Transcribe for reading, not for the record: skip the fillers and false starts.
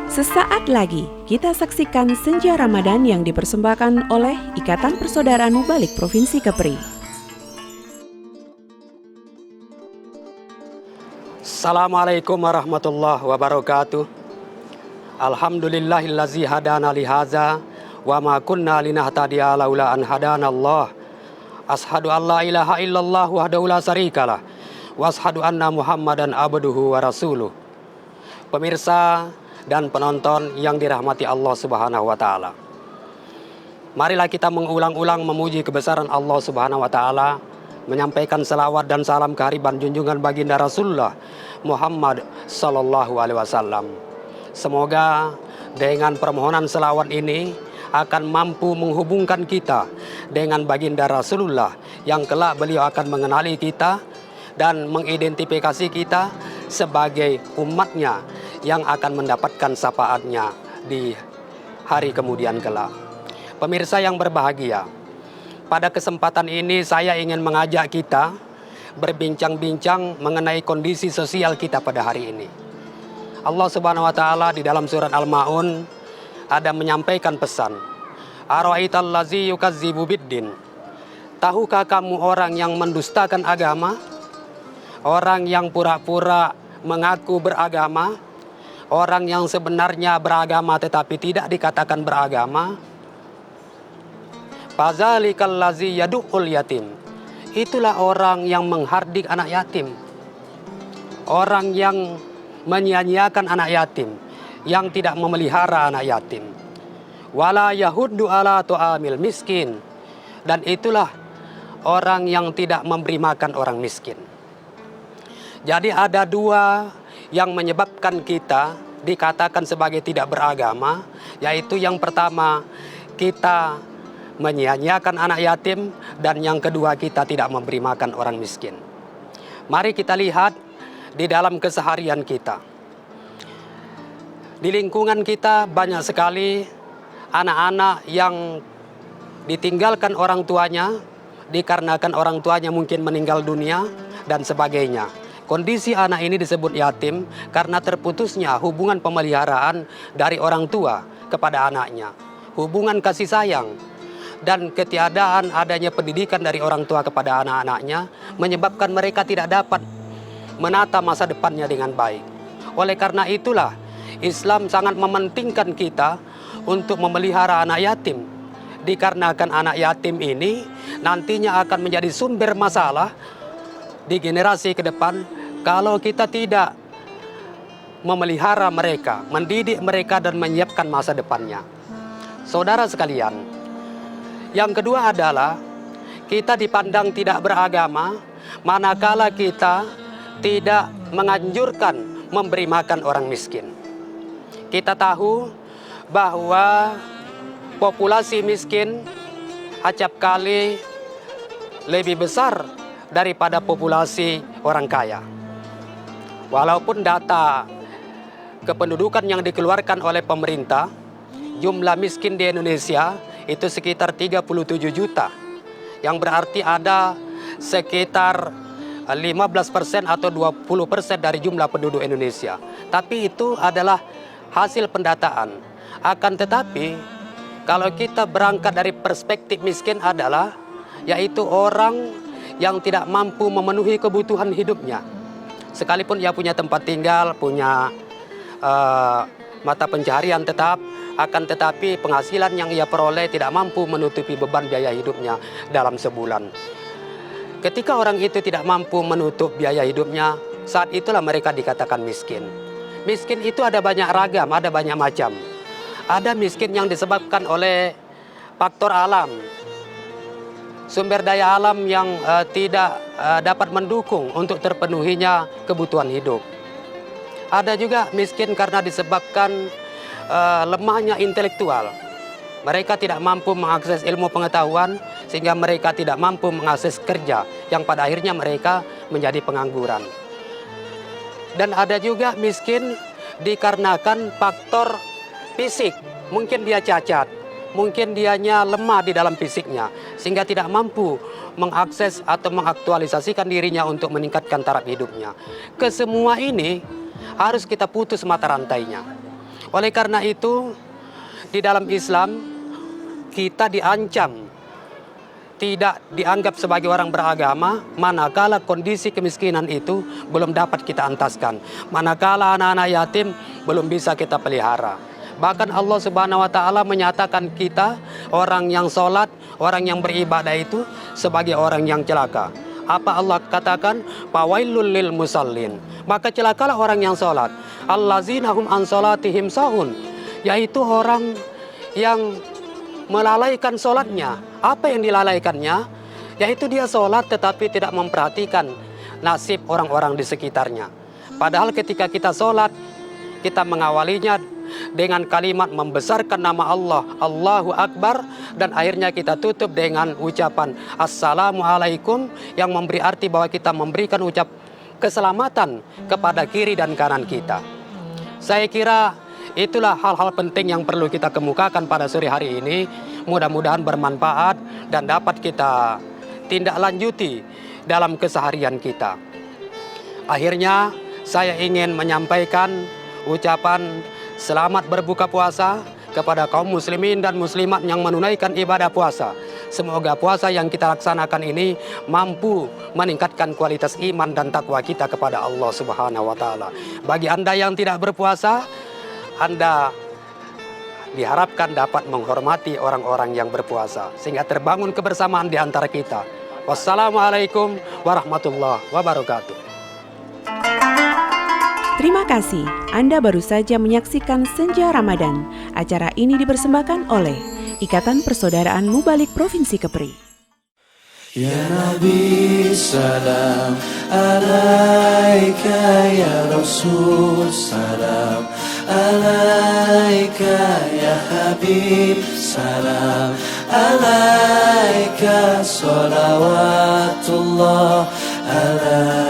Sesaat lagi kita saksikan Senja Ramadan yang dipersembahkan oleh Ikatan Persaudaraan Mubalik Provinsi Kepri. Assalamualaikum warahmatullahi wabarakatuh. Alhamdulillahillazi hadana lihaza wa ma kunna linahtadiya laula an hadanallah. Ashadu an la ilaha illallah wahdahu la syarikalah wa ashadu anna Muhammadan abduhu wa rasuluh. Pemirsa dan penonton yang dirahmati Allah Subhanahu wa taala. Marilah kita mengulang-ulang memuji kebesaran Allah Subhanahu wa taala, menyampaikan selawat dan salam kehariban junjungan baginda Rasulullah Muhammad sallallahu alaihi wasallam. Semoga dengan permohonan selawat ini akan mampu menghubungkan kita dengan baginda Rasulullah yang kelak beliau akan mengenali kita dan mengidentifikasi kita sebagai umatnya yang akan mendapatkan syafaatnya di hari kemudian kelak. Pemirsa yang berbahagia, pada kesempatan ini saya ingin mengajak kita berbincang-bincang mengenai kondisi sosial kita pada hari ini. Allah Subhanahu wa taala di dalam surat Al-Maun ada menyampaikan pesan, Ara'aital ladzi yukazzibu biddin. Tahukah kamu orang yang mendustakan agama? Orang yang pura-pura mengaku beragama? Orang yang sebenarnya beragama tetapi tidak dikatakan beragama? Fazalikal ladzi yad'ul yatim. Itulah orang yang menghardik anak yatim. Orang yang menyia-nyiakan anak yatim, yang tidak memelihara anak yatim. Wala yahuddu ala tu'amil miskin. Dan itulah orang yang tidak memberi makan orang miskin. Jadi ada dua yang menyebabkan kita dikatakan sebagai tidak beragama, yaitu yang pertama kita menyia-nyiakan anak yatim, dan yang kedua kita tidak memberi makan orang miskin. Mari kita lihat di dalam keseharian kita. Di lingkungan kita banyak sekali anak-anak yang ditinggalkan orang tuanya dikarenakan orang tuanya mungkin meninggal dunia dan sebagainya. Kondisi anak ini disebut yatim karena terputusnya hubungan pemeliharaan dari orang tua kepada anaknya. Hubungan kasih sayang dan ketiadaan adanya pendidikan dari orang tua kepada anak-anaknya menyebabkan mereka tidak dapat menata masa depannya dengan baik. Oleh karena itulah Islam sangat mementingkan kita untuk memelihara anak yatim. Dikarenakan anak yatim ini nantinya akan menjadi sumber masalah di generasi ke depan kalau kita tidak memelihara mereka, mendidik mereka dan menyiapkan masa depannya. Saudara sekalian, yang kedua adalah kita dipandang tidak beragama manakala kita tidak menganjurkan memberi makan orang miskin. Kita tahu bahwa populasi miskin acap kali lebih besar daripada populasi orang kaya. Walaupun data kependudukan yang dikeluarkan oleh pemerintah, jumlah miskin di Indonesia itu sekitar 37 juta. Yang berarti ada sekitar 15% atau 20% dari jumlah penduduk Indonesia. Tapi itu adalah hasil pendataan. Akan tetapi, kalau kita berangkat dari perspektif miskin adalah yaitu orang yang tidak mampu memenuhi kebutuhan hidupnya. Sekalipun ia punya tempat tinggal, punya mata pencaharian tetap, akan tetapi penghasilan yang ia peroleh tidak mampu menutupi beban biaya hidupnya dalam sebulan. Ketika orang itu tidak mampu menutup biaya hidupnya, saat itulah mereka dikatakan miskin. Miskin itu ada banyak ragam, ada banyak macam. Ada miskin yang disebabkan oleh faktor alam, sumber daya alam yang tidak dapat mendukung untuk terpenuhinya kebutuhan hidup. Ada juga miskin karena disebabkan lemahnya intelektual. Mereka tidak mampu mengakses ilmu pengetahuan sehingga mereka tidak mampu mengakses kerja yang pada akhirnya mereka menjadi pengangguran. Dan ada juga miskin dikarenakan faktor fisik. Mungkin dia cacat, mungkin dianya lemah di dalam fisiknya. sehingga tidak mampu mengakses atau mengaktualisasikan dirinya untuk meningkatkan taraf hidupnya. Kesemua ini harus kita putus mata rantainya. Oleh karena itu, di dalam Islam kita diancam tidak dianggap sebagai orang beragama manakala kondisi kemiskinan itu belum dapat kita antaskan, manakala anak-anak yatim belum bisa kita pelihara. Bahkan Allah Subhanahu wa taala menyatakan kita orang yang sholat, orang yang beribadah itu sebagai orang yang celaka. Apa Allah katakan? Fawailul lil musallin. Maka celakalah orang yang sholat. Allazina hum an sholatihim sahun, yaitu orang yang melalaikan sholatnya. Apa yang dilalaikannya? Yaitu dia sholat tetapi tidak memperhatikan nasib orang-orang di sekitarnya. Padahal ketika kita sholat, kita mengawalinya dengan kalimat membesarkan nama Allah, Allahu Akbar, dan akhirnya kita tutup dengan ucapan Assalamualaikum, yang memberi arti bahwa kita memberikan ucap keselamatan kepada kiri dan kanan kita. Saya kira itulah hal-hal penting yang perlu kita kemukakan pada sore hari ini. Mudah-mudahan bermanfaat dan dapat kita tindak lanjuti dalam keseharian kita. Akhirnya saya ingin menyampaikan ucapan selamat berbuka puasa kepada kaum muslimin dan muslimat yang menunaikan ibadah puasa. Semoga puasa yang kita laksanakan ini mampu meningkatkan kualitas iman dan takwa kita kepada Allah Subhanahu wa taala. Bagi Anda yang tidak berpuasa, Anda diharapkan dapat menghormati orang-orang yang berpuasa sehingga terbangun kebersamaan di antara kita. Wassalamualaikum warahmatullahi wabarakatuh. Terima kasih. Anda baru saja menyaksikan Senja Ramadan. Acara ini dipersembahkan oleh Ikatan Persaudaraan Mubalik Provinsi Kepri. Ya Nabi salam alaika, ya Rasul salam alaika, ya Habib salam alaika, salawatullah alaika.